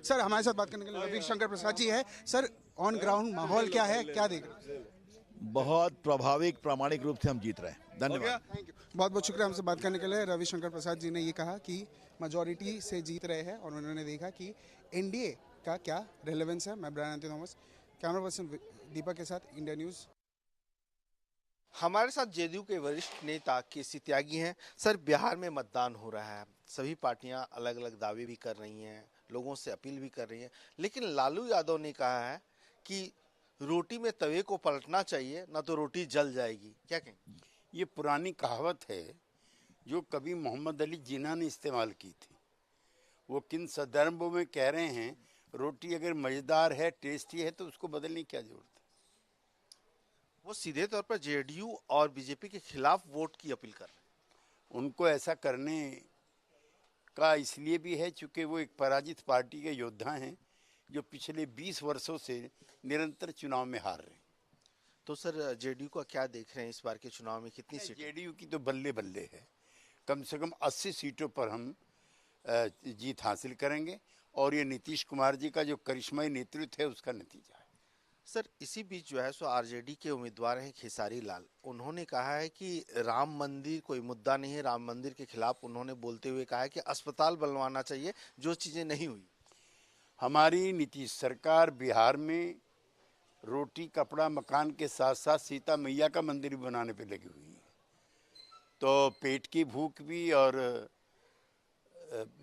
Sir हमारे साथ बात करने के लिए रविशंकर प्रसाद जी है। सर ऑन ग्राउंड माहौल क्या है, क्या देख रहे हैं? बहुत प्रभाविक प्रामाणिक रूप से हम जीत रहे हैं। धन्यवाद। थैंक यू, बहुत बहुत शुक्रिया हमसे बात करने के लिए। रविशंकर प्रसाद जी ने ये कहा कि मेजॉरिटी से जीत रहे हैं और उन्होंने देखा कि एनडीए का क्या रेलेवेंस है। मैं ब्रायन थॉमस, कैमरा पर्सन दीपक के साथ, इंडिया न्यूज़। हमारे साथ जेडीयू के वरिष्ठ नेता केसी त्यागी हैं। सर, बिहार में मतदान हो रहा है, सभी पार्टियां अलग अलग दावे भी कर रही हैं, लोगों से अपील भी कर रही हैं, लेकिन लालू यादव ने कहा है कि रोटी में तवे को पलटना चाहिए, ना तो रोटी जल जाएगी। क्या कहें? ये पुरानी कहावत है जो कभी मोहम्मद अली जिन्ना ने इस्तेमाल की थी। वो किन संदर्भों में कह रहे हैं, रोटी अगर मज़ेदार है, टेस्टी है, तो उसको बदलने की क्या जरूरत है। वो सीधे तौर पर जेडीयू और बीजेपी के खिलाफ वोट की अपील कर रहे हैं। उनको ऐसा करने का इसलिए भी है चूँकि वो एक पराजित पार्टी के योद्धा हैं जो पिछले 20 वर्षों से निरंतर चुनाव में हार रहे हैं। तो सर, जेडीयू का क्या देख रहे हैं इस बार के चुनाव में, कितनी सीटें? जेडीयू की तो बल्ले बल्ले है। कम से कम 80 सीटों पर हम जीत हासिल करेंगे और ये नीतीश कुमार जी का जो करिश्माई नेतृत्व है उसका नतीजा है। सर, इसी बीच जो है सो आरजेडी के उम्मीदवार हैं खेसारी लाल। उन्होंने कहा है कि राम मंदिर कोई मुद्दा नहीं है, राम मंदिर के खिलाफ उन्होंने बोलते हुए कहा है कि अस्पताल बनवाना चाहिए, जो चीजें नहीं हुई। हमारी नीतीश सरकार बिहार में रोटी कपड़ा मकान के साथ साथ सीता मैया का मंदिर भी बनाने पे लगी हुई है। तो पेट की भूख भी और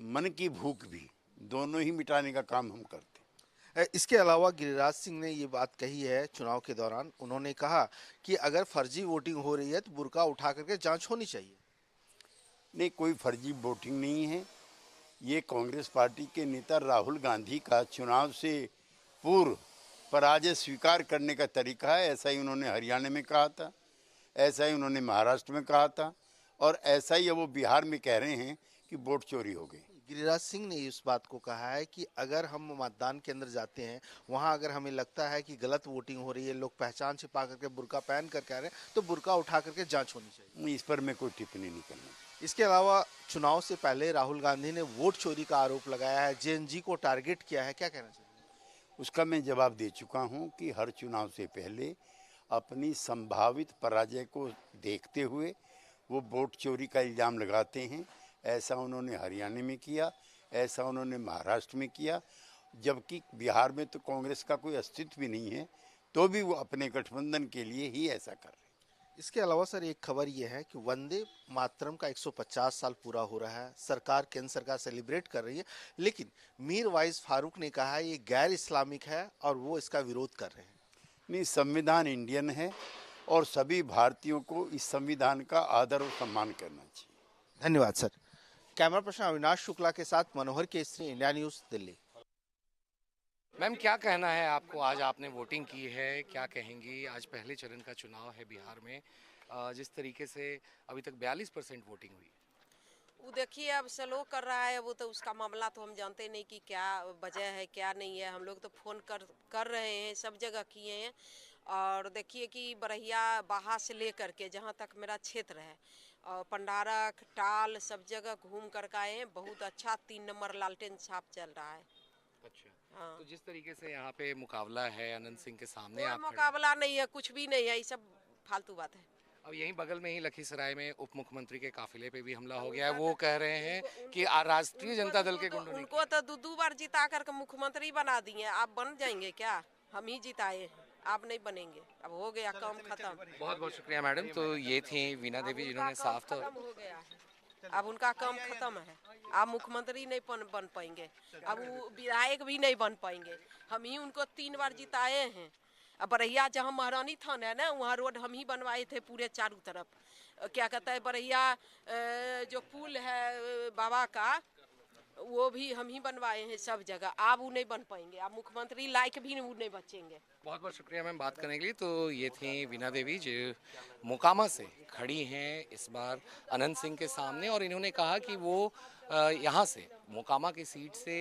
मन की भूख भी, दोनों ही मिटाने का काम हम करते हैं। इसके अलावा गिरिराज सिंह ने ये बात कही है चुनाव के दौरान। उन्होंने कहा कि अगर फर्जी वोटिंग हो रही है तो बुर्का उठा करके जांच होनी चाहिए। नहीं, कोई फर्जी वोटिंग नहीं है। ये कांग्रेस पार्टी के नेता राहुल गांधी का चुनाव से पूर्व पराजय स्वीकार करने का तरीका है। ऐसा ही उन्होंने हरियाणा में कहा था, ऐसा ही उन्होंने महाराष्ट्र में कहा था और ऐसा ही वो बिहार में कह रहे हैं कि वोट चोरी हो गई। गिरिराज सिंह ने इस बात को कहा है कि अगर हम मतदान के अंदर जाते हैं, वहां अगर हमें लगता है कि गलत वोटिंग हो रही है, लोग पहचान छिपा करके बुर्का पहन करके आ रहे हैं, तो बुर्का उठा करके जांच होनी चाहिए। इस पर मैं कोई टिप्पणी नहीं करना। इसके अलावा चुनाव से पहले राहुल गांधी ने वोट चोरी का आरोप लगाया है, जेएनजी को टारगेट किया है। क्या कहना चाहिए? उसका मैं जवाब दे चुका हूं कि हर चुनाव से पहले अपनी संभावित पराजय को देखते हुए वो वोट चोरी का इल्ज़ाम लगाते हैं। ऐसा उन्होंने हरियाणा में किया, ऐसा उन्होंने महाराष्ट्र में किया, जबकि बिहार में तो कांग्रेस का कोई अस्तित्व भी नहीं है, तो भी वो अपने गठबंधन के लिए ही ऐसा कर रहे हैं। इसके अलावा सर, एक खबर ये है कि वंदे मातरम का 150 साल पूरा हो रहा है। सरकार, केंद्र सरकार सेलिब्रेट कर रही है, लेकिन मीर वाइस फारूक ने कहा है ये गैर इस्लामिक है और वो इसका विरोध कर रहे हैं। नहीं, संविधान इंडियन है और सभी भारतीयों को इस संविधान का आदर और सम्मान करना चाहिए। धन्यवाद sir. Camera person Avinash Shukla के साथ Manohar Kesari, India News, Delhi. Ma'am, क्या कहना है आपको? आज आपने वोटिंग की है, क्या कहेंगी? आज पहले चरण का चुनाव है बिहार में, जिस तरीके से अभी तक 42% वोटिंग हुई। वो देखिए, अब स्लो कर रहा है वो, तो उसका मामला तो हम जानते नहीं कि क्या वजह है क्या नहीं है। हम लोग तो फोन कर रहे हैं, सब जगह किए हैं। और देखिए कि बरहिया बाहा से लेकर के जहाँ तक मेरा क्षेत्र है, और पंडारक टाल सब जगह घूम कर आए हैं। बहुत अच्छा 3 नंबर लालटेन छाप चल रहा है। अच्छा, हाँ। तो जिस तरीके से यहाँ पे मुकाबला है अनंत सिंह के सामने, कोई आप मुकाबला नहीं है, कुछ भी नहीं है, ये सब फालतू बात है। अब यहीं बगल में ही लखीसराय में उप मुख्यमंत्री के काफिले पे भी हमला हो गया है। वो कह रहे हैं कि राष्ट्रीय जनता दल के गुंडों ने उनको तो 2 बार जिता करके मुख्यमंत्री बना दिए। आप बन जाएंगे क्या? हम ही जिताए हैं, आप नहीं बनेंगे। अब हो गया काम खत्म। बहुत बहुत शुक्रिया मैडम। तो ये थी वीणा देवी जिन्होंने साफ तौर खत्म हो गया है, अब उनका काम खत्म है। आप मुख्यमंत्री नहीं बन पाएंगे, अब वो विधायक भी नहीं बन पाएंगे। हम ही उनको 3 बार जिताए हैं। अब बरहिया जहाँ महारानी थान है ना, वहाँ रोड हम ही बनवाए थे पूरे चारों तरफ। क्या कहता है, बरहिया जो पुल है बाबा का, वो भी हम ही बनवाए हैं सब जगह। आप वो नहीं बन पाएंगे, आप मुख्यमंत्री लायक भी वो नहीं बचेंगे। बहुत बहुत शुक्रिया मैम बात करने के लिए। तो ये थी वीणा देवी जो मोकामा से खड़ी हैं इस बार अनंत सिंह के सामने, और इन्होंने कहा कि वो यहाँ से मोकामा की सीट से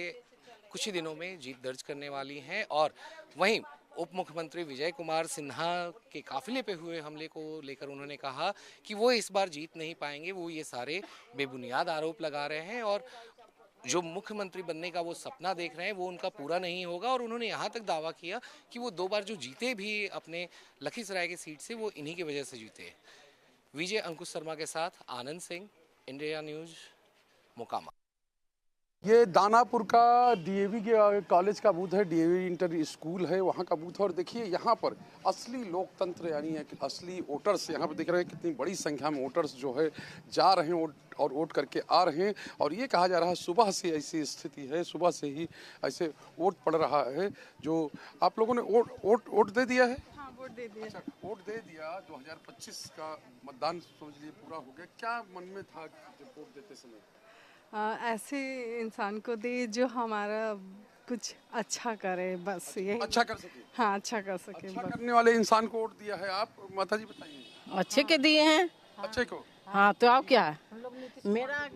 कुछ ही दिनों में जीत दर्ज करने वाली हैं। और वहीं उप मुख्यमंत्री विजय कुमार सिन्हा के काफिले पे हुए हमले को लेकर उन्होंने कहा कि वो इस बार जीत नहीं पाएंगे। वो ये सारे बेबुनियाद आरोप लगा रहे हैं और जो मुख्यमंत्री बनने का वो सपना देख रहे हैं वो उनका पूरा नहीं होगा। और उन्होंने यहाँ तक दावा किया कि वो 2 बार जो जीते भी अपने लखीसराय की सीट से, वो इन्हीं की वजह से जीते। विजय अंकुश शर्मा के साथ आनंद सिंह, इंडिया न्यूज, मोकामा। ये दानापुर का डीएवी के कॉलेज का बूथ है, डीएवी इंटर स्कूल है, वहाँ का बूथ है। और देखिए यहाँ पर असली लोकतंत्र यानी असली वोटर्स यहाँ पर दिख रहे हैं। कितनी बड़ी संख्या में वोटर्स जो है जा रहे हैं और वोट करके आ रहे हैं। और ये कहा जा रहा है सुबह से ऐसी स्थिति है, सुबह से ही ऐसे वोट पड़ रहा है। जो आप लोगों ने वोट दे दिया है? हाँ, वोट दे दिया। अच्छा, वोट दे दिया। 2025 का मतदान समझ लिए पूरा हो गया। क्या मन में था जब वोट देते समय? ऐसे इंसान को दे जो हमारा कुछ अच्छा करे, बस ये अच्छा कर सके। हाँ, अच्छा कर सके। अच्छा करने वाले इंसान को वोट दिया है। आप माता जी बताइए। अच्छे के दिए हैं। अच्छे को? हाँ, तो आप क्या है? मेरा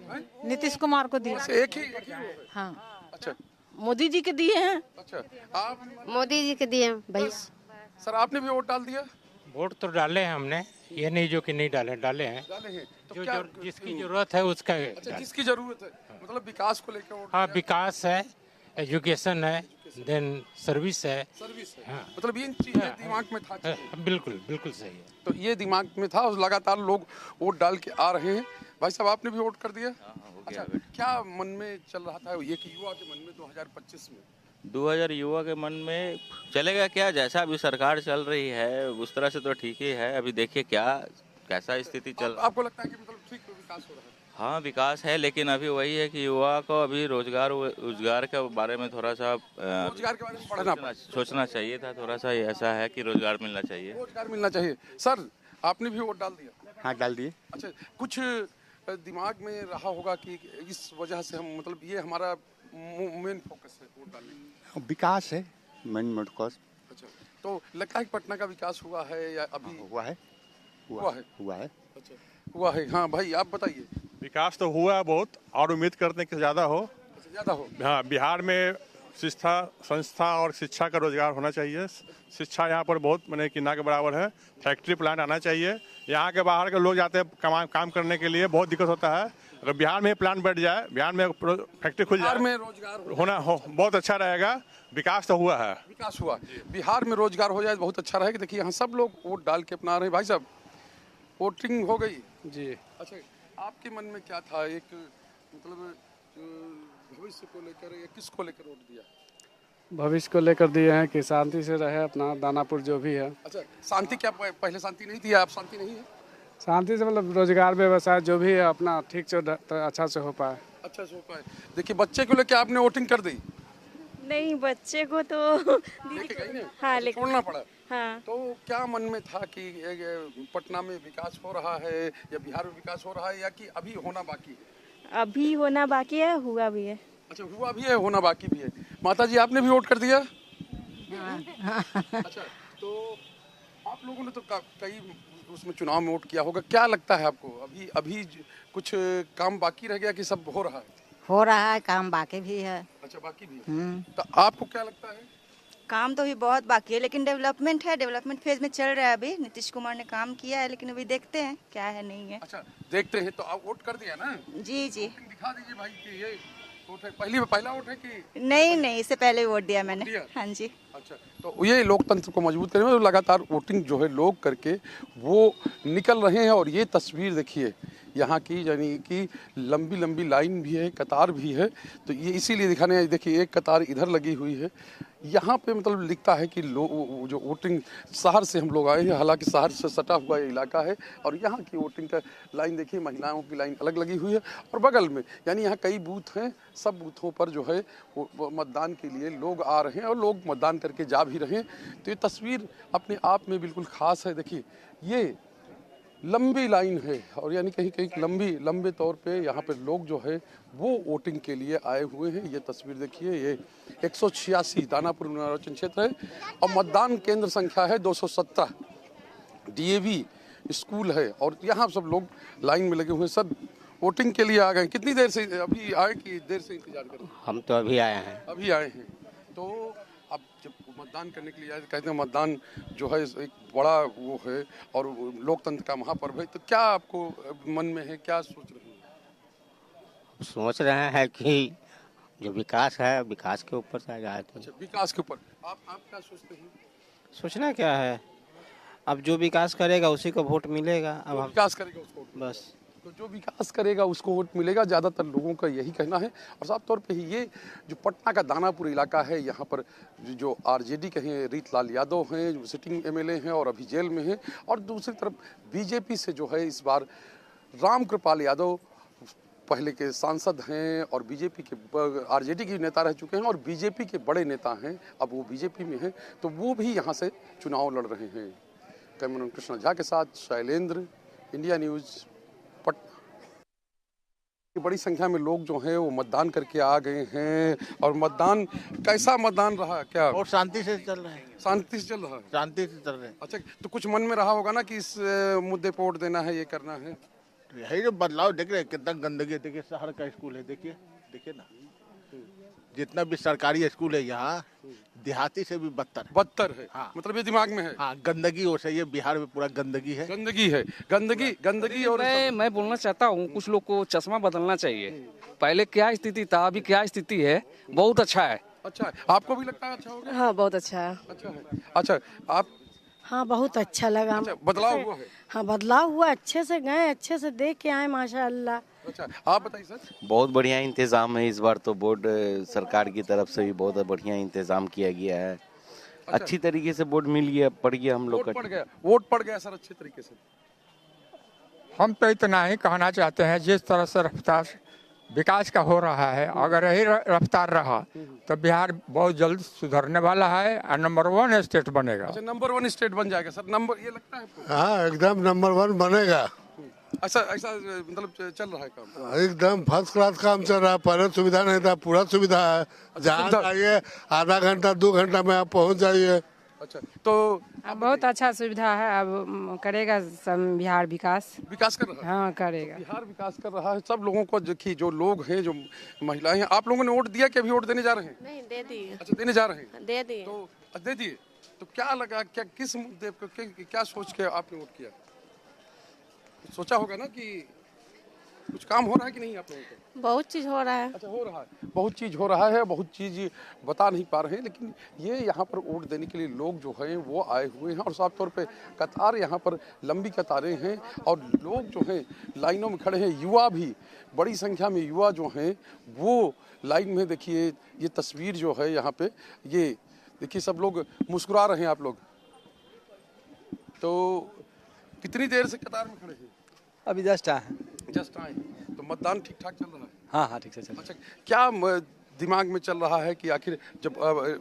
नीतीश कुमार को दिया। एक ही वो है। हाँ। अच्छा, मोदी जी के दिए हैं। अच्छा, आप? मोदी जी के दिए हैं भाई। सर आपने भी वोट डाल दिया? वोट तो डाले हैं हमने, ये नहीं जो कि नहीं डाले हैं। डाले हैं तो जो क्या जिसकी जरूरत है उसका। अच्छा, जिसकी जरूरत है, मतलब विकास को लेकर वोट? हाँ, विकास है, एजुकेशन है, देन सर्विस है। सर्विस है। हाँ। मतलब ये चीजें दिमाग में था। बिल्कुल बिल्कुल सही है। तो ये दिमाग में था और लगातार लोग वोट डाल के आ रहे हैं। भाई साहब आपने भी वोट कर दिया? अच्छा, क्या मन में चल रहा था ये कि युवा के मन में 2025 में? 2000 युवा के मन में चलेगा क्या, जैसा अभी सरकार चल रही है उस तरह से तो ठीक ही है। अभी देखिए क्या कैसा स्थिति चल। आपको लगता है कि मतलब ठीक विकास हो रहा है? हाँ, विकास है, लेकिन अभी वही है कि युवा को अभी रोजगार के बारे में थोड़ा सा रोजगार के बारे में पढ़ना सोचना चाहिए था। थोड़ा सा ऐसा है कि रोजगार मिलना चाहिए। रोजगार मिलना चाहिए। सर आपने भी वोट डाल दिया? हाँ, डाल दिए। अच्छा, कुछ दिमाग में रहा होगा कि इस वजह से हम, मतलब ये हमारा मेन फोकस है वोट डालने का? विकास है मेन फोकस। अच्छा, तो लगता है कि पटना का विकास हुआ है या अभी? हुआ है। अच्छा, हुआ है। हाँ भाई आप बताइए। विकास तो हुआ है बहुत, और उम्मीद करते हैं कि ज़्यादा हो। ज़्यादा हो। हाँ, बिहार में संस्था और शिक्षा का रोजगार होना चाहिए। शिक्षा यहाँ पर बहुत मैंने कि ना के बराबर है। फैक्ट्री प्लांट आना चाहिए। यहाँ के बाहर के लोग जाते हैं काम करने के लिए, बहुत दिक्कत होता है। अगर बिहार में प्लांट बैठ जाए, बिहार में फैक्ट्री खुल जाए, में रोजगार होना बहुत अच्छा रहेगा। विकास तो हुआ है। विकास हुआ, बिहार में रोजगार हो जाए बहुत अच्छा रहेगा। देखिए यहाँ सब लोग वोट डाल के अपना रहे हैं। भाई साहब वोटिंग हो गई जी? अच्छा, आपके मन में क्या था? एक मतलब भविष्य को लेकर या किसको लेकर वोट दिया? भविष्य को लेकर दिए हैं कि शांति से रहे अपना दानापुर जो भी है। अच्छा, शांति क्या पहले शांति नहीं थी? आप शांति नहीं है? शांति से मतलब रोजगार व्यवसाय जो भी है अपना ठीक से अच्छा से हो पाए। अच्छा से हो पाए। देखिए बच्चे को लेकर आपने वोटिंग कर दी? नहीं, बच्चे को तो हाँ, छोड़ना पड़ा। हाँ। तो क्या मन में था कि पटना में विकास हो रहा है या बिहार में विकास हो रहा है, या कि अभी होना बाकी है? अभी होना बाकी है, हुआ भी है। अच्छा, हुआ भी है, होना बाकी भी है। माता जी आपने भी वोट कर दिया? अच्छा, तो आप लोगों ने तो कई उसमें चुनाव में वोट किया होगा। क्या लगता है आपको अभी कुछ काम बाकी रह गया कि सब हो रहा है? हो रहा है, काम बाकी भी है। अच्छा, बाकी भी है। तो आपको क्या लगता है? काम तो भी बहुत बाकी है, लेकिन डेवलपमेंट है, डेवलपमेंट फेज में चल रहा है। अभी नीतीश कुमार ने काम किया है, लेकिन अभी देखते हैं क्या है नहीं है। अच्छा, देखते हैं। तो आप वोट कर दिया ना? जी जी। दिखा दीजिए भाई कि ये वोट है, पहला वोट है कि नहीं, इससे पहले वोट दिया मैंने। हाँ जी। अच्छा, तो ये लोकतंत्र को मजबूत करने में लगातार वोटिंग जो है लोग करके वो निकल रहे हैं। और ये तस्वीर देखिए यहाँ की, यानी कि लंबी लंबी लाइन भी है, कतार भी है। तो ये इसीलिए दिखाने, देखिए एक कतार इधर लगी हुई है। यहाँ पे मतलब लिखता है कि जो वोटिंग शहर से हम लोग आए हैं, हालांकि शहर से सटा हुआ ये इलाका है। और यहाँ की वोटिंग का लाइन देखिए, महिलाओं की लाइन अलग लगी हुई है और बगल में, यानी यहाँ कई बूथ हैं। सब बूथों पर जो है वो मतदान के लिए लोग आ रहे हैं और लोग मतदान करके जा भी रहे हैं। तो ये तस्वीर अपने आप में बिल्कुल ख़ास है। देखिए ये लंबी लाइन है और यानी कहीं कहीं लंबे तौर पे यहाँ पे लोग जो है वो वोटिंग के लिए आए हुए हैं। ये तस्वीर देखिए, ये 186 दानापुर निर्वाचन क्षेत्र है और मतदान केंद्र संख्या है 217। डीएवी स्कूल है और यहाँ सब लोग लाइन में लगे हुए हैं। सर वोटिंग के लिए आ गए, कितनी देर से अभी आए कि देर से इंतजार करें? हम तो अभी आए हैं। अभी आए हैं। तो अब जब मतदान करने के लिए आए, कहते हैं मतदान जो है एक बड़ा वो है और लोकतंत्र का महापर्व है। तो क्या आपको मन में है, क्या सोच रहे हैं? सोच रहे हैं कि जो विकास है विकास के ऊपर से आएगा तो। अच्छा, विकास के ऊपर आप क्या सोचते हैं? सोचना क्या है, अब जो विकास करेगा उसी को वोट मिलेगा। अब जो विकास करेगा उसको बस तो जो विकास करेगा उसको वोट मिलेगा, ज़्यादातर लोगों का यही कहना है। और साफ तौर पे ये जो पटना का दानापुर इलाका है, यहाँ पर जो आरजेडी के हैं रीतलाल यादव हैं, जो सिटिंग एमएलए हैं और अभी जेल में हैं, और दूसरी तरफ बीजेपी से जो है इस बार राम कृपाल यादव पहले के सांसद हैं और बीजेपी के आरजेडी के नेता रह चुके हैं और बीजेपी के बड़े नेता हैं, अब वो बीजेपी में हैं, तो वो भी यहाँ से चुनाव लड़ रहे हैं। कैमरामैन कृष्णा झा के साथ शैलेंद्र, इंडिया न्यूज़, पटना। बड़ी संख्या में लोग जो हैं वो मतदान करके आ गए हैं। और मतदान कैसा मतदान रहा क्या? और शांति से चल रहा है। शांति से चल रहा है? शांति से चल रहे हैं। अच्छा, तो कुछ मन में रहा होगा ना कि इस मुद्दे पर वोट देना है, ये करना है? यही जो बदलाव देख रहे हैं, कितना गंदगी है। देखिए शहर का स्कूल है, देखिए देखिए ना, जितना भी सरकारी स्कूल है यहाँ देहाती से भी बदतर है। हाँ, मतलब ये दिमाग में है। हाँ, गंदगी हो सही है, बिहार में पूरा गंदगी है। गंदगी। और मैं बोलना चाहता हूँ, कुछ लोग को चश्मा बदलना चाहिए। पहले क्या स्थिति था, अभी क्या स्थिति है, बहुत अच्छा है। अच्छा है, आपको भी लगता है अच्छा होगा? हाँ, बहुत अच्छा है। अच्छा है। अच्छा, आप? हाँ, बहुत अच्छा लगा। अच्छा, बदलाव हुआ है? हाँ, बदलाव हुआ, अच्छे से गए, अच्छे से देख के आए, माशाअल्लाह। अच्छा, आप बताइए सर। बहुत बढ़िया इंतजाम है इस बार तो, बोर्ड सरकार की तरफ से भी बहुत बढ़िया इंतजाम किया गया है। अच्छा। अच्छी तरीके से बोर्ड मिल गया, पड़ गया हम लोग का। वोट पड़ गया सर अच्छे तरीके से। हम तो इतना ही कहना चाहते हैं, जिस तरह से रफ्तार विकास का हो रहा है, अगर यही रफ्तार रहा तो बिहार बहुत जल्द सुधरने वाला है और नंबर 1 स्टेट बनेगा। अच्छा, नंबर 1 स्टेट बन जाएगा सर, नंबर ये लगता है आपको? हाँ, एकदम नंबर 1 बनेगा। ऐसा मतलब चल रहा है काम? एकदम फर्स्ट क्लास काम चल रहा है। पहले सुविधा नहीं था, पूरा सुविधा है। जहाँ जाइए आधा घंटा 2 घंटा में आप पहुँच जाइए। अच्छा, तो अब बहुत अच्छा सुविधा है। अब करेगा बिहार विकास कर रहा है। हाँ, करेगा। बिहार विकास कर रहा है। सब लोगों को जो लोग हैं, जो महिलाएं हैं, आप लोगों ने वोट दिया कि अभी वोट देने जा रहे हैं? नहीं, दे दिए। अच्छा, देने जा रहे हैं? दे दिए। तो दे दिए, तो क्या लगा, क्या किस मुद्दे पर क्या सोच के आपने वोट किया? सोचा होगा ना कि कुछ काम हो रहा है कि नहीं आप लोगों को? बहुत चीज हो रहा है। अच्छा, हो रहा है, बहुत चीज हो रहा है, बहुत चीज बता नहीं पा रहे हैं, लेकिन ये यहाँ पर वोट देने के लिए लोग जो हैं वो आए हुए हैं। और साफ तौर पे कतार, यहाँ पर लंबी कतारें हैं और लोग जो हैं लाइनों में खड़े हैं। युवा भी, बड़ी संख्या में युवा जो हैं वो लाइन में। देखिए ये तस्वीर जो है यहाँ पे, ये देखिए सब लोग मुस्कुरा रहे हैं। आप लोग तो कितनी देर से कतार में खड़े हैं? अभी जस्ट आए। तो मतदान ठीक ठाक चल रहा है? हाँ हाँ, ठीक से चल रहा है। अच्छा, क्या दिमाग में चल रहा है कि आखिर जब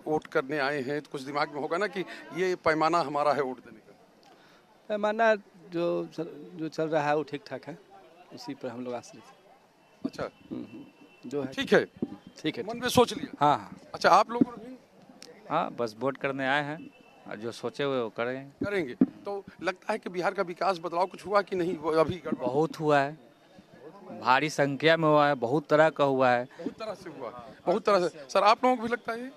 वोट करने आए हैं तो कुछ दिमाग में होगा ना कि ये पैमाना हमारा है वोट देने का? पैमाना जो चल रहा है वो ठीक ठाक है, उसी पर हम लोग आश्रित हैं। अच्छा, जो है ठीक है, मन में सोच लिया? हाँ। अच्छा, आप लोग भी? हाँ, बस वोट करने आए हैं और जो सोचे हुए वो करेंगे। तो लगता है कि बिहार का विकास बदलाव कुछ हुआ कि नहीं? अभी बहुत हुआ है, भारी संख्या में हुआ है, बहुत तरह का हुआ है। बहुत तरह से हुआ, बहुत तरह से। सर, आप लोगों को भी लगता है?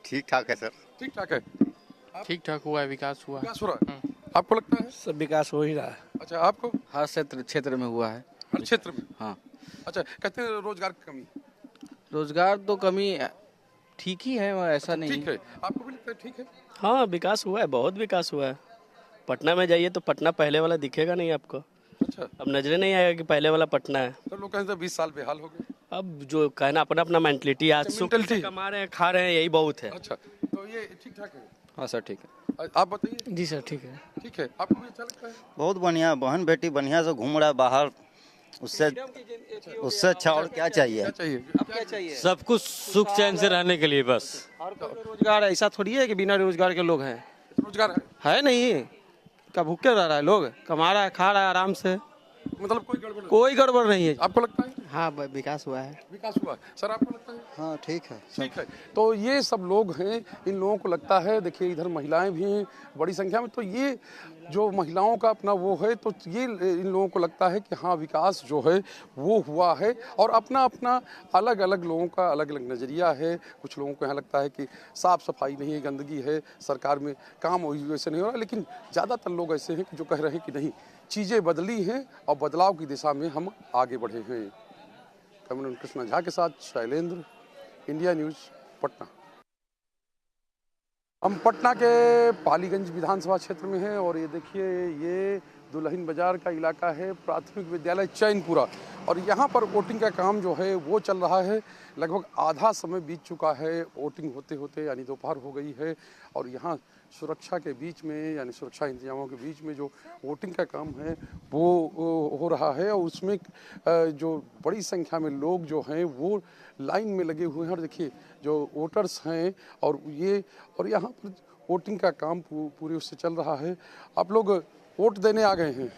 ठीक ठाक है सर। ठीक ठाक है, ठीक ठाक हुआ है, विकास हुआ है। आपको लगता है? सब विकास हो ही रहा है। अच्छा, आपको? हर क्षेत्र में हुआ है। हर क्षेत्र में? हाँ। अच्छा, कहते हैं रोजगार की कमी? रोजगार तो कमी ठीक ही है, ऐसा नहीं। ठीक है, आपको भी लगता है ठीक है? हाँ, विकास हुआ है, बहुत विकास हुआ है। पटना में जाइए तो पटना पहले वाला दिखेगा नहीं आपको। अच्छा, अब नजरे नहीं आएगा कि पहले वाला पटना है। तो लोग कहते हैं 20 साल बेहाल हो गए। अब जो कहना अपना अपना मेंटलिटी, आज सुख से कमा रहे हैं, खा रहे हैं, यही बहुत है। अच्छा, तो ये ठीक ठाक है? हाँ सर, ठीक है। आप बताइए। जी सर, ठीक है। ठीक है, आपको भी अच्छा लगता है? बहुत बढ़िया, बहन बेटी बढ़िया से घूम रहा है बाहर, उससे अच्छा और क्या चाहिए? अब क्या चाहिए? सब कुछ सुख चैन से रहने के लिए बस। रोजगार ऐसा थोड़ी है कि बिना रोजगार के लोग हैं। रोजगार है नहीं, क्या भूखे रह रहा है? लोग कमा रहा है, खा रहा है आराम से, मतलब कोई गड़बड़ नहीं है। आपको लगता है? हाँ, विकास हुआ है। विकास हुआ है। सर, आपको लगता है? हाँ, ठीक है। ठीक है, तो ये सब लोग हैं, इन लोगों को लगता है। देखिए इधर महिलाएं भी हैं बड़ी संख्या में, तो ये जो महिलाओं का अपना वो है, तो ये इन लोगों को लगता है कि हाँ विकास जो है वो हुआ है। और अपना अपना अलग अलग लोगों का अलग अलग नज़रिया है। कुछ लोगों को यहाँ लगता है कि साफ़ सफाई नहीं है, गंदगी है, सरकार में काम वैसे नहीं हो रहा। लेकिन ज़्यादातर लोग ऐसे हैं कि जो कह रहे हैं कि नहीं, चीज़ें बदली हैं और बदलाव की दिशा में हम आगे बढ़े हैं। कैमरामैन कृष्णा झा के साथ शैलेंद्र, इंडिया न्यूज़ पटना। हम पटना के पालीगंज विधानसभा क्षेत्र में हैं और ये देखिए ये दुल्हिन बाजार का इलाका है, प्राथमिक विद्यालय चैनपुरा, और यहाँ पर वोटिंग का काम जो है वो चल रहा है। लगभग आधा समय बीत चुका है वोटिंग होते होते, यानी दोपहर हो गई है, और यहाँ सुरक्षा के बीच में यानी सुरक्षा इंतजामों के बीच में जो वोटिंग का काम है वो हो रहा है, और उसमें जो बड़ी संख्या में लोग जो हैं वो लाइन में लगे हुए हैं। और देखिए जो वोटर्स हैं और यहाँ पर वोटिंग का काम पूरे उससे चल रहा है। आप लोग वोट देने आ गए हैं।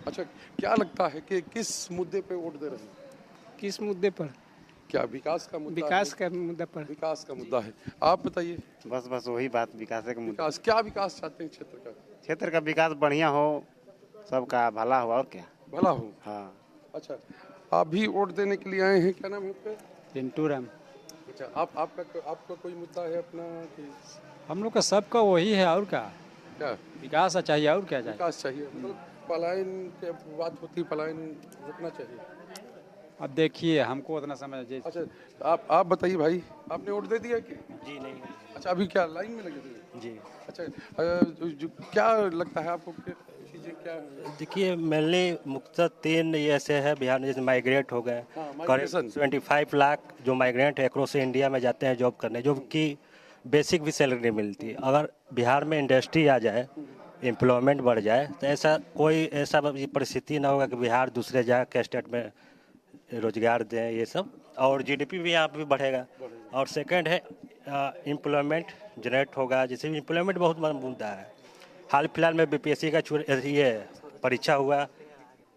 अच्छा, क्या लगता है कि किस मुद्दे पे वोट दे रहे हैं? किस मुद्दे पर? क्या विकास का मुद्दा? विकास का मुद्दा पर। विकास का मुद्दा है। आप बताइए। बस वही बात, विकास का मुद्दा। विकास, क्या विकास चाहते हैं क्षेत्र का? क्षेत्र का विकास बढ़िया हो, सबका भला हो, और क्या भला हो। हाँ। अच्छा, आप भी वोट देने के लिए आए हैं, क्या नाम है आपका? पिंटू राम। अच्छा, आपका कोई मुद्दा है अपना कि? हम लोग का सबका वही है, और क्या विकास चाहिए, और क्या चाहिए? विकास चाहिए, मतलब पलायन की बात होती है, पलायन रुकना चाहिए। अब देखिए हमको उतना समझ। अच्छा, आप बताइए भाई, आपने वोट दे दिया कि? जी नहीं। अच्छा, अभी क्या लाइन में लगे थे? जी। अच्छा, क्या लगता है आपको चीज़ें क्या? देखिए मेनली मुख्यतः 3 ऐसे है बिहार में, जैसे माइग्रेट हो गए, करीब 25 लाख जो माइग्रेंट है अक्रॉस इंडिया में जाते हैं जॉब करने, जो कि बेसिक भी सैलरी नहीं मिलती। अगर बिहार में इंडस्ट्री आ जाए, एम्प्लॉयमेंट बढ़ जाए, तो ऐसा परिस्थिति ना होगा कि बिहार दूसरे जगह के स्टेट में रोजगार दें ये सब, और जीडीपी भी यहाँ पे भी बढ़ेगा। और सेकंड है एम्प्लॉयमेंट जनरेट होगा, जैसे भी एम्प्लॉयमेंट बहुत बड़ा मुद्दा है। हाल फिलहाल में बीपीएससी का ये परीक्षा हुआ,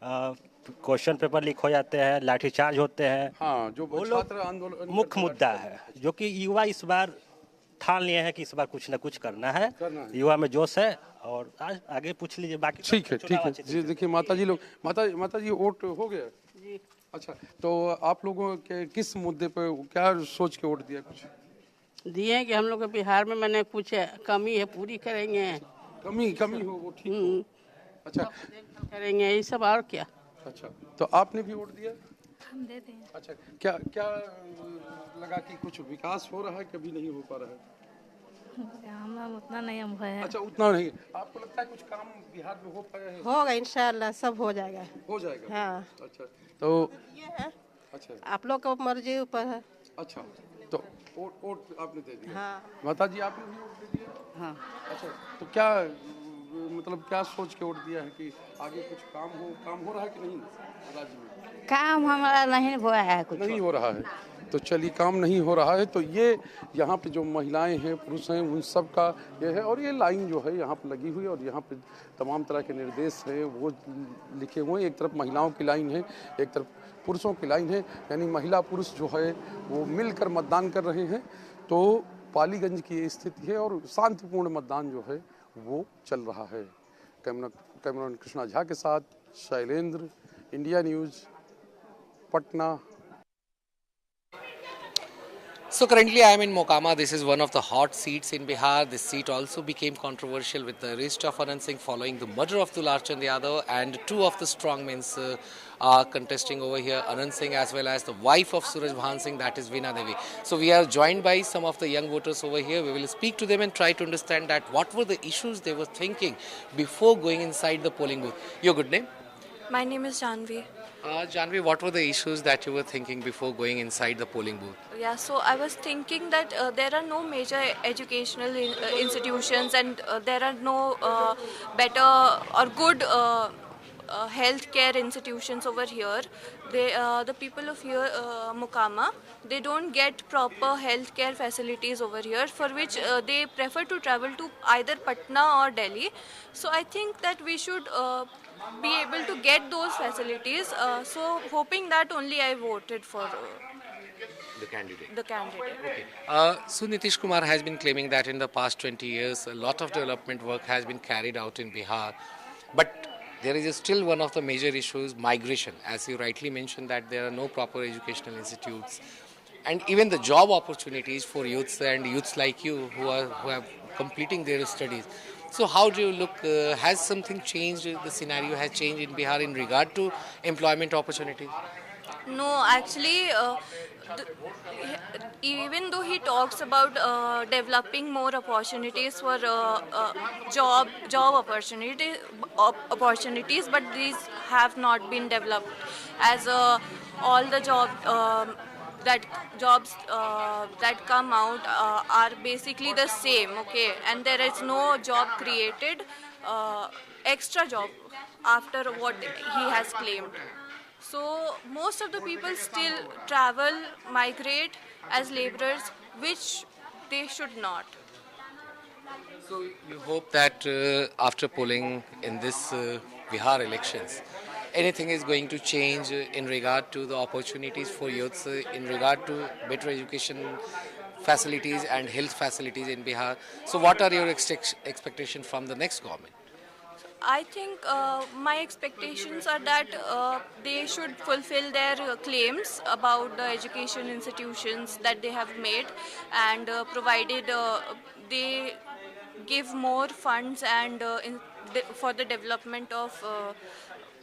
क्वेश्चन पेपर लीक हो जाते हैं, लाठीचार्ज होते हैं। हाँ, जो छात्र आंदोलन मुख्य मुद्दा है, जो कि युवा इस बार ठान लिए हैं कि इस बार कुछ न कुछ करना है। युवा में जोश है, और आज आगे पूछ लीजिए बाकी। ठीक है जी। देखिए माता जी वोट हो गया जी। अच्छा, तो आप लोगों के किस मुद्दे पे क्या सोच के वोट दिया? कुछ दिए कि हम लोग बिहार में मैंने कुछ कमी है पूरी करेंगे। कमी हो वो ठीक। अच्छा, करेंगे ये सब, और क्या। अच्छा, तो आपने भी वोट दिया? हम देते हैं। अच्छा, क्या लगा कि कुछ विकास हो रहा है, कभी नहीं हो पा रहा है? हम उतना नहीं हम है। अच्छा, उतना नहीं। आपको लगता है कुछ काम बिहार में हो पाया है? होगा इंशाल्लाह, सब हो जाएगा। हो जाएगा। हाँ। अच्छा, तो ये है। अच्छा, आप लोग का मर्जी ऊपर है। अच्छा, तो वोट आपने दे दिया? हाँ। माता जी आपने भी वोट दे दिया? हाँ। अच्छा, तो क्या मतलब क्या सोच के वोट दिया है कि आगे कुछ काम हो रहा है कि नहीं राज्य में? काम हमारा नहीं हुआ है, कुछ नहीं हो रहा है। तो चलिए, काम नहीं हो रहा है तो ये यहाँ पे जो महिलाएं हैं, पुरुष हैं, उन सब का ये है। और ये लाइन जो है यहाँ पे लगी हुई है, और यहाँ पे तमाम तरह के निर्देश हैं वो लिखे हुए हैं। एक तरफ महिलाओं की लाइन है, एक तरफ पुरुषों की लाइन है, यानी महिला पुरुष जो है वो मिलकर मतदान कर रहे हैं। तो पालीगंज की ये स्थिति है, और शांतिपूर्ण मतदान जो है वो चल रहा है। कैमरामैन कृष्णा झा के साथ Shailendra, India news Patna. So currently I am in Mokama. This is one of the hot seats in Bihar. This seat also became controversial with the arrest of Anand Singh following the murder of Dular Chand Yadav, and 2 of the strongmen are contesting over here, Anand Singh as well as the wife of Suraj Bhan Singh, that is Veena Devi. So we are joined by some of the young voters over here. We will speak to them and try to understand that what were the issues they were thinking before going inside the polling booth. Your good name? My name is Janvi. Janvi, what were the issues that you were thinking before going inside the polling booth? Yeah, so I was thinking that there are no major educational institutions, and there are no better or good healthcare institutions over here. The people of here, Mokama, they don't get proper healthcare facilities over here, for which they prefer to travel to either Patna or Delhi. So I think that we should be able to get those facilities. So hoping that only I voted for The candidate. the candidate. Okay. So Nitish Kumar has been claiming that in the past 20 years, a lot of development work has been carried out in Bihar. But there is still one of the major issues, migration. As you rightly mentioned, that there are no proper educational institutes. And even the job opportunities for youths and youths like you who are completing their studies. So how do you look, has something changed, the scenario has changed in Bihar in regard to employment opportunities? No, actually, even though he talks about developing more opportunities for job opportunities, but these have not been developed, as all the jobs that come out are basically the same. Okay, and there is no job created, extra job after what he has claimed. So most of the people still travel, migrate as laborers, which they should not. So you hope that after polling in this Bihar elections, anything is going to change in regard to the opportunities for youths, in regard to better education facilities and health facilities in Bihar. So what are your expectations from the next government? I think my expectations are that they should fulfill their claims about the education institutions that they have made, and provided they give more funds and for the development of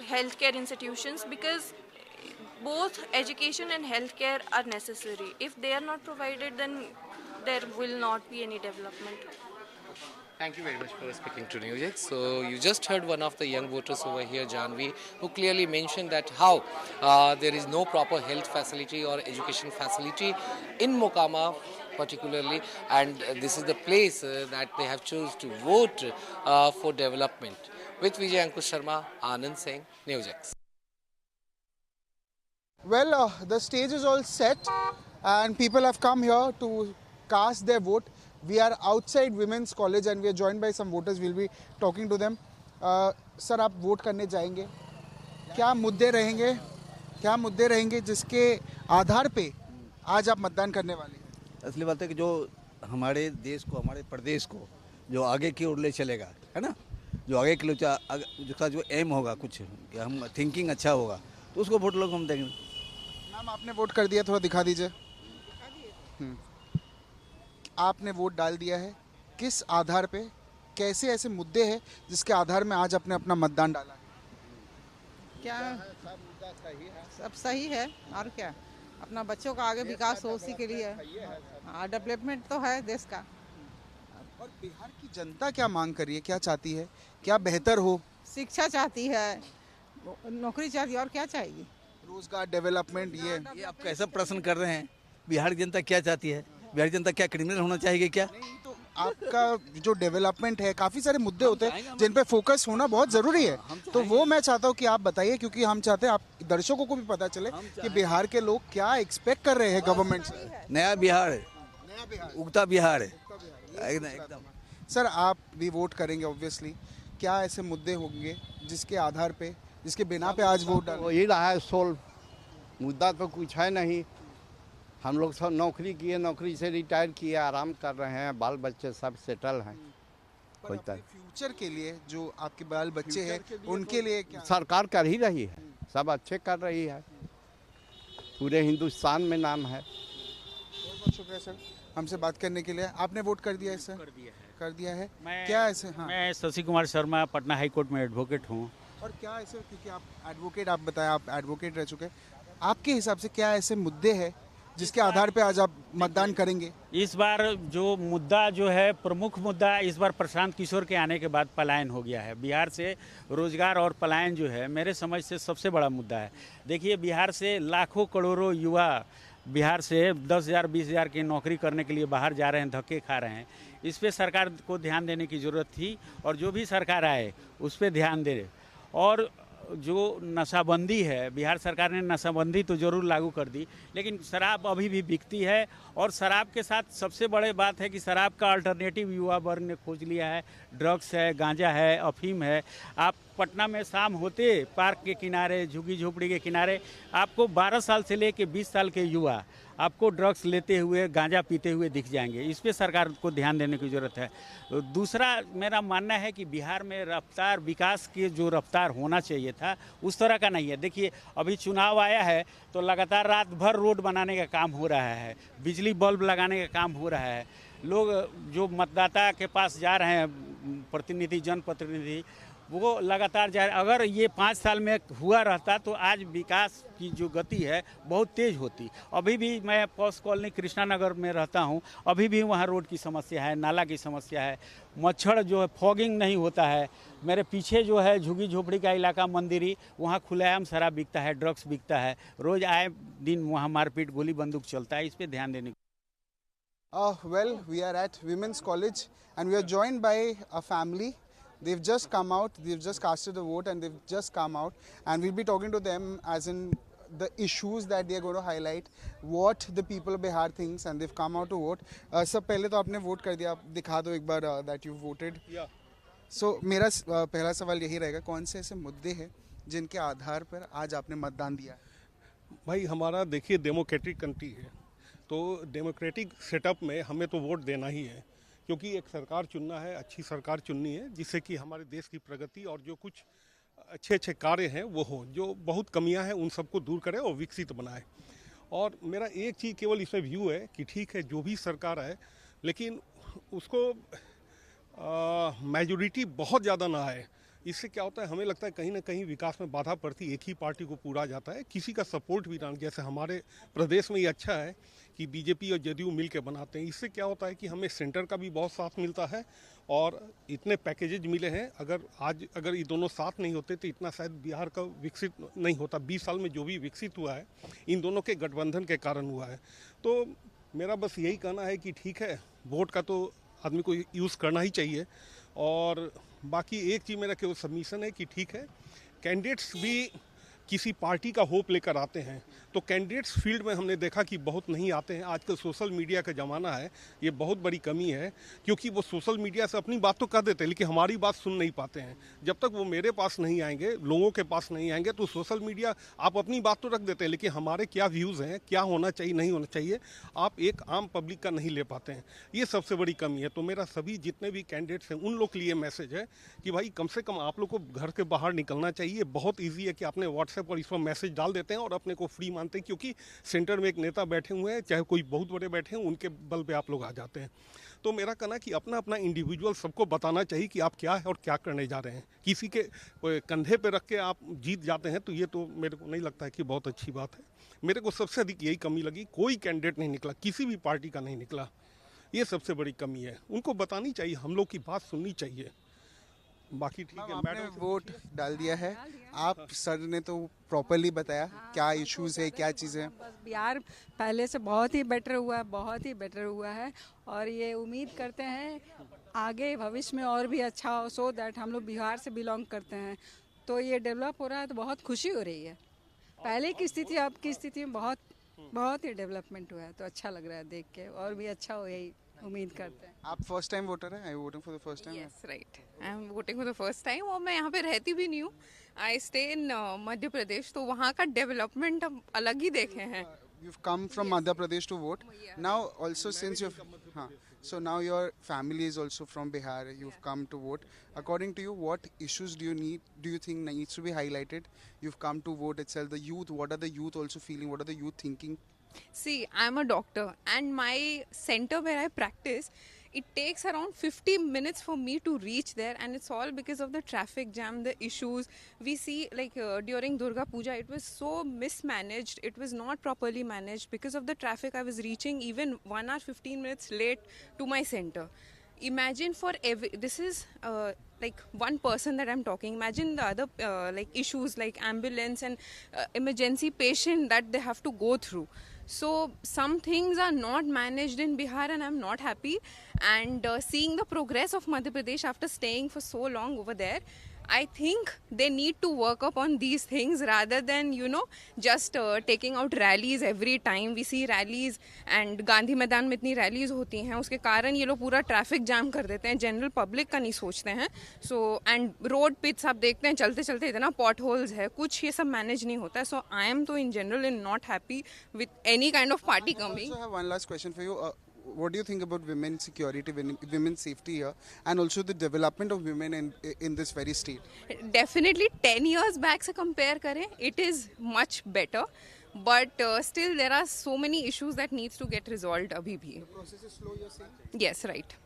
healthcare institutions, because both education and healthcare are necessary. If they are not provided, then there will not be any development. Thank you very much for speaking to Newsjack. So you just heard one of the young voters over here, Janvi, who clearly mentioned that how there is no proper health facility or education facility in Mokama particularly, and this is the place that they have chosen to vote for development. With Vijay Ankush Sharma, Anand Singh, Newsjack. Well, the stage is all set and people have come here to cast their vote. We are outside Women's College and we are joined by some voters. We'll be talking to them. Sir, आप vote करने जाएंगे, क्या मुद्दे रहेंगे जिसके आधार पे आज आप मतदान करने वाले हैं? असली बात है कि जो हमारे देश को, हमारे प्रदेश को जो आगे की ओर ले चलेगा, है ना, जो आगे के लिए जिसका जो एम होगा, कुछ कि हम थिंकिंग अच्छा होगा, तो उसको वोट लोग हम देंगे। मैम, आपने वोट कर दिया, थोड़ा दिखा दीजिए। आपने वोट डाल दिया है, किस आधार पे, कैसे ऐसे मुद्दे हैं जिसके आधार में आज आपने अपना मतदान डाला है? क्या सब सही है, और क्या, अपना बच्चों का आगे विकास हो, उसी के लिए डेवलपमेंट तो है देश का। और बिहार की जनता क्या मांग कर रही है, क्या चाहती है, क्या बेहतर हो? शिक्षा चाहती है, नौकरी चाहती है, और क्या चाहिए? रोजगार, डेवलपमेंट। ये आप कैसा प्रश्न कर रहे हैं? बिहार की जनता क्या चाहती है? बिहार जनता क्या क्रिमिनल होना चाहिए क्या? नहीं, तो आपका जो डेवलपमेंट है, काफ़ी सारे मुद्दे होते हैं जिन पे फोकस होना बहुत ज़रूरी है, तो वो मैं चाहता हूँ कि आप बताइए, क्योंकि हम चाहते हैं आप दर्शकों को भी पता चले कि बिहार के लोग क्या एक्सपेक्ट कर रहे हैं गवर्नमेंट से। नया बिहार है, उगता बिहार है एकदम। सर, आप भी वोट करेंगे ऑब्वियसली, क्या ऐसे मुद्दे होंगे जिसके आधार पे, जिसके बिना पे आज वोट डालें? वही रहा है सोल्व, मुद्दा तो कुछ है नहीं। हम लोग सब नौकरी किए, नौकरी से रिटायर किए, आराम कर रहे हैं, बाल बच्चे सब सेटल हैं। फ्यूचर के लिए जो आपके बाल बच्चे हैं उनके लिए क्या सरकार कर ही रही है, सब अच्छे कर रही है, पूरे हिंदुस्तान में नाम है। बहुत शुक्रिया सर हमसे बात करने के लिए। आपने वोट कर दिया है सर? कर दिया है। क्या ऐसे? हाँ, मैं शशि कुमार शर्मा, पटना हाई कोर्ट में एडवोकेट हूँ। और क्या ऐसे, क्योंकि आप एडवोकेट, आप बताएं आप एडवोकेट रह चुके, आपके हिसाब से क्या ऐसे मुद्दे हैं जिसके आधार पे आज आप मतदान करेंगे? इस बार जो मुद्दा जो है, प्रमुख मुद्दा इस बार प्रशांत किशोर के आने के बाद पलायन हो गया है। बिहार से रोजगार और पलायन जो है मेरे समझ से सबसे बड़ा मुद्दा है। देखिए, बिहार से लाखों करोड़ों युवा बिहार से 10,000 20,000 की नौकरी करने के लिए बाहर जा रहे हैं, धक्के खा रहे हैं। इस पे सरकार को ध्यान देने की ज़रूरत थी, और जो भी सरकार आए उस पर ध्यान दे। और जो नशाबंदी है, बिहार सरकार ने नशाबंदी तो ज़रूर लागू कर दी, लेकिन शराब अभी भी बिकती है। और शराब के साथ सबसे बड़ी बात है कि शराब का अल्टरनेटिव युवा वर्ग ने खोज लिया है। ड्रग्स है, गांजा है, अफीम है। आप पटना में शाम होते पार्क के किनारे, झुग्गी झोपड़ी के किनारे, आपको 12 साल से लेकर 20 साल के युवा आपको ड्रग्स लेते हुए, गांजा पीते हुए दिख जाएंगे। इस पे सरकार को ध्यान देने की ज़रूरत है। दूसरा मेरा मानना है कि बिहार में रफ्तार, विकास की जो रफ्तार होना चाहिए था उस तरह का नहीं है। देखिए, अभी चुनाव आया है तो लगातार रात भर रोड बनाने का काम हो रहा है, बिजली बल्ब लगाने का काम हो रहा है। लोग जो मतदाता के पास जा रहे हैं, प्रतिनिधि, जनप्रतिनिधि, वो लगातार जारी। अगर ये 5 साल में हुआ रहता तो आज विकास की जो गति है बहुत तेज होती। अभी भी मैं पॉस कॉलोनी कृष्णा नगर में रहता हूँ, अभी भी वहाँ रोड की समस्या है, नाला की समस्या है, मच्छर जो है फॉगिंग नहीं होता है। मेरे पीछे जो है झुग्गी झोपड़ी का इलाका मंदिरी, वहाँ खुलेआम शराब बिकता है, ड्रग्स बिकता है, रोज़ आए दिन वहाँ मारपीट गोली बंदूक चलता है। इस पर ध्यान देने Well, we are at Women's College and we are joined by a family. They've just come out, they've just casted a vote and they've just come out, and we'll be talking to them as in the issues that they are going to highlight, what the people of Bihar thinks, and they've come out to vote. Sir, पहले तो आपने vote कर दिया, आप दिखा दो एक बार that you voted. So मेरा पहला सवाल यही रहेगा, कौन से ऐसे मुद्दे हैं जिनके आधार पर आज आपने मतदान दिया? भाई हमारा देखिए डेमोक्रेटिक कंट्री है, तो डेमोक्रेटिक सेटअप में हमें तो वोट देना ही है, क्योंकि एक सरकार चुनना है, अच्छी सरकार चुननी है जिससे कि हमारे देश की प्रगति और जो कुछ अच्छे अच्छे कार्य हैं वो हो, जो बहुत कमियां हैं उन सबको दूर करे और विकसित बनाए। और मेरा एक चीज़ केवल इसमें व्यू है कि ठीक है जो भी सरकार है, लेकिन उसको मेजॉरिटी बहुत ज़्यादा ना आए। इससे क्या होता है, हमें लगता है कहीं ना कहीं विकास में बाधा पड़ती, एक ही पार्टी को पूरा जाता है, किसी का सपोर्ट भी ना। जैसे हमारे प्रदेश में ये अच्छा है कि बीजेपी और जदयू मिल के बनाते हैं। इससे क्या होता है कि हमें सेंटर का भी बहुत साथ मिलता है और इतने पैकेजेज मिले हैं। अगर ये दोनों साथ नहीं होते तो इतना शायद बिहार का विकसित नहीं होता। 20 साल में जो भी विकसित हुआ है इन दोनों के गठबंधन के कारण हुआ है। तो मेरा बस यही कहना है कि ठीक है, वोट का तो आदमी को यूज़ करना ही चाहिए। और बाकी एक चीज़ मेरा केवल सबमिशन है कि ठीक है, कैंडिडेट्स भी किसी पार्टी का होप लेकर आते हैं, तो कैंडिडेट्स फील्ड में हमने देखा कि बहुत नहीं आते हैं। आजकल सोशल मीडिया का ज़माना है, ये बहुत बड़ी कमी है, क्योंकि वो सोशल मीडिया से अपनी बात तो कर देते हैं लेकिन हमारी बात सुन नहीं पाते हैं। जब तक वो मेरे पास नहीं आएंगे, लोगों के पास नहीं आएंगे, तो सोशल मीडिया आप अपनी बात तो रख देते हैं लेकिन हमारे क्या व्यूज़ हैं, क्या होना चाहिए नहीं होना चाहिए, आप एक आम पब्लिक का नहीं ले पाते हैं। ये सबसे बड़ी कमी है। तो मेरा सभी जितने भी कैंडिडेट्स हैं उन लोग के लिए मैसेज है कि भाई कम से कम आप लोग को घर के बाहर निकलना चाहिए। बहुत ईजी है कि आपने व्हाट्सएप और इस पर मैसेज डाल देते हैं और अपने को फ्री मानते हैं, क्योंकि सेंटर में एक नेता बैठे हुए हैं, चाहे कोई बहुत बड़े बैठे हैं, उनके बल पे आप लोग आ जाते हैं। तो मेरा कहना कि अपना अपना इंडिविजुअल सबको बताना चाहिए कि आप क्या है और क्या करने जा रहे हैं। किसी के कंधे पे रख के आप जीत जाते हैं तो ये तो मेरे को नहीं लगता है कि बहुत अच्छी बात है। मेरे को सबसे अधिक यही कमी लगी, कोई कैंडिडेट नहीं निकला, किसी भी पार्टी का नहीं निकला, ये सबसे बड़ी कमी है। उनको बतानी चाहिए, हम लोग की बात सुननी चाहिए। बाकी ठीक है। आपने वोट डाल दिया है, आप सर ने तो प्रॉपरली बताया क्या इश्यूज है, क्या चीज़ें हैं। बस बिहार पहले से बहुत ही बेटर हुआ है, बहुत ही बेटर हुआ है, और ये उम्मीद करते हैं आगे भविष्य में और भी अच्छा हो, सो दैट हम लोग बिहार से बिलोंग करते हैं तो ये डेवलप हो रहा है तो बहुत खुशी हो रही है। पहले की स्थिति अब की स्थिति में बहुत ही डेवलपमेंट हुआ है, तो अच्छा लग रहा है देख के, और भी अच्छा हो यही उम्मीद करते हैं। आप फर्स्ट टाइम वोटर हैं? I voting for the first time? Yes right, I am voting for the first time. और मैं यहाँ पे रहती भी नहीं हूँ, I stay in Madhya Pradesh, तो वहाँ का डेवलपमेंट हम अलग ही देखे हैं। You've come from Madhya Pradesh to vote. Now also since so now your family is also from Bihar, you've come to vote. According to you, what issues do you think needs to be highlighted? You've come to vote itself. The youth, what are the youth also feeling? What are the youth thinking? See, I'm a doctor and my center where I practice, it takes around 50 minutes for me to reach there, and it's all because of the traffic jam, the issues we see. Like during Durga Puja, it was so mismanaged, it was not properly managed. Because of the traffic, I was reaching even 1 hour 15 minutes late to my center. Imagine this is like one person that I'm talking. Imagine the other like issues like ambulance and emergency patient that they have to go through. So some things are not managed in Bihar and I'm not happy. And seeing the progress of Madhya Pradesh after staying for so long over there, I think they need to work up on these things rather than, just taking out rallies every time. We see rallies and Gandhi मैदान में इतनी rallies होती हैं, उसके कारण ये लोग पूरा ट्रैफिक जाम कर देते हैं, जनरल पब्लिक का नहीं सोचते हैं. सो एंड रोड पिट्स आप देखते हैं चलते चलते इतना पॉट होल्स है, कुछ ये सब मैनेज नहीं होता है. सो आई एम तो in general in not happy with any kind of party coming. I have one last question for you. What do you think about women's security, women's safety here, and also the development of women in this very state? Definitely 10 years back से compare करें, it is much better, but still there are so many issues that needs to get resolved अभी भी. The process is slow, you're saying? Yes, right.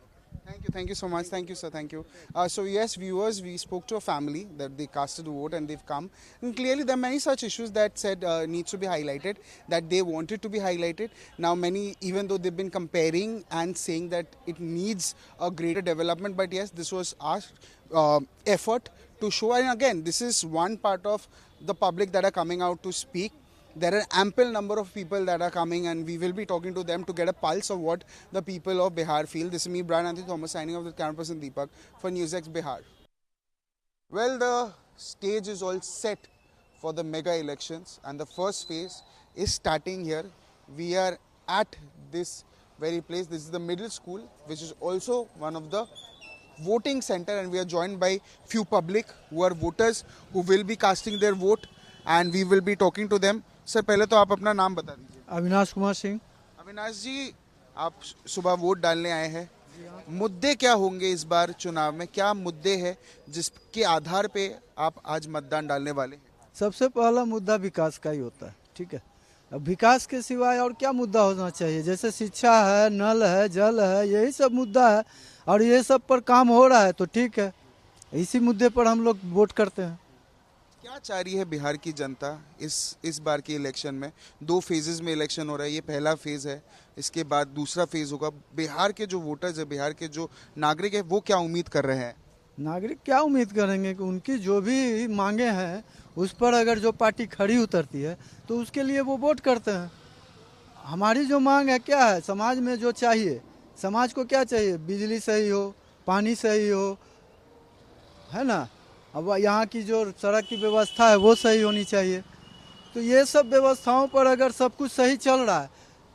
Thank you so much. Thank you, sir. Thank you. So yes, viewers, we spoke to a family that they casted a vote and they've come. And clearly, there are many such issues that said needs to be highlighted, that they wanted to be highlighted. Now, many, even though they've been comparing and saying that it needs a greater development, but yes, this was our effort to show. And again, this is one part of the public that are coming out to speak. There are ample number of people that are coming, and we will be talking to them to get a pulse of what the people of Bihar feel. This is me, Brian Anthony Thomas, signing off with camera person Deepak for NewsX Bihar. Well, the stage is all set for the mega elections, and the first phase is starting here. We are at this very place. This is the middle school, which is also one of the voting center, and we are joined by few public who are voters who will be casting their vote, and we will be talking to them. Sir पहले तो आप अपना नाम बता दीजिए। अविनाश कुमार सिंह। अविनाश जी, आप सुबह vote डालने आए हैं, मुद्दे क्या होंगे इस बार चुनाव में, क्या मुद्दे हैं जिसके आधार पे आप आज मतदान डालने वाले हैं? सबसे पहला मुद्दा विकास का ही होता है, ठीक है। अब विकास के सिवाय और क्या मुद्दा होना चाहिए? जैसे शिक्षा है, नल है, जल है, यही सब मुद्दा है, और ये सब पर काम हो रहा है तो ठीक है, इसी मुद्दे पर हम लोग वोट करते हैं। क्या चाह रही है बिहार की जनता इस बार के इलेक्शन में? 2 फेजेस में इलेक्शन हो रहा है, ये पहला फेज है, इसके बाद दूसरा फेज होगा। बिहार के जो वोटर्स है, बिहार के जो नागरिक है, वो क्या उम्मीद कर रहे हैं? नागरिक क्या उम्मीद करेंगे कि उनकी जो भी मांगे हैं उस पर अगर जो पार्टी खड़ी उतरती है तो उसके लिए वो वोट करते हैं। हमारी जो मांग है क्या है, समाज में जो चाहिए, समाज को क्या चाहिए? बिजली सही हो, पानी सही हो, है ना। अब यहाँ की जो सड़क की व्यवस्था है वो सही होनी चाहिए। तो ये सब व्यवस्थाओं पर अगर सब कुछ सही चल रहा है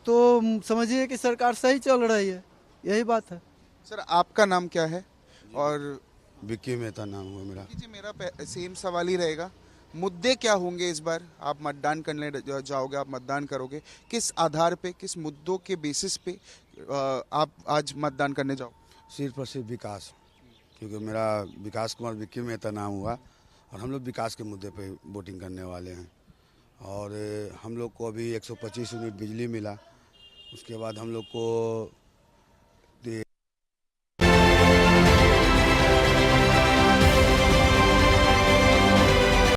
तो समझिए कि सरकार सही चल रही है, यही बात है। सर आपका नाम क्या है? और विक्की मेहता नाम हुआ मेरा। जी, मेरा सेम सवाल ही रहेगा। मुद्दे क्या होंगे इस बार? आप मतदान करने जाओगे, आप मतदान करोगे, किस आधार पे, किस मुद्दों के बेसिस पे आप आज मतदान करने जाओ? सिर्फ और सिर्फ विकास, क्योंकि मेरा विकास कुमार विक्की मेहता नाम हुआ और हम लोग विकास के मुद्दे पे वोटिंग करने वाले हैं। और हम लोग को अभी 125 यूनिट बिजली मिला, उसके बाद हम लोग को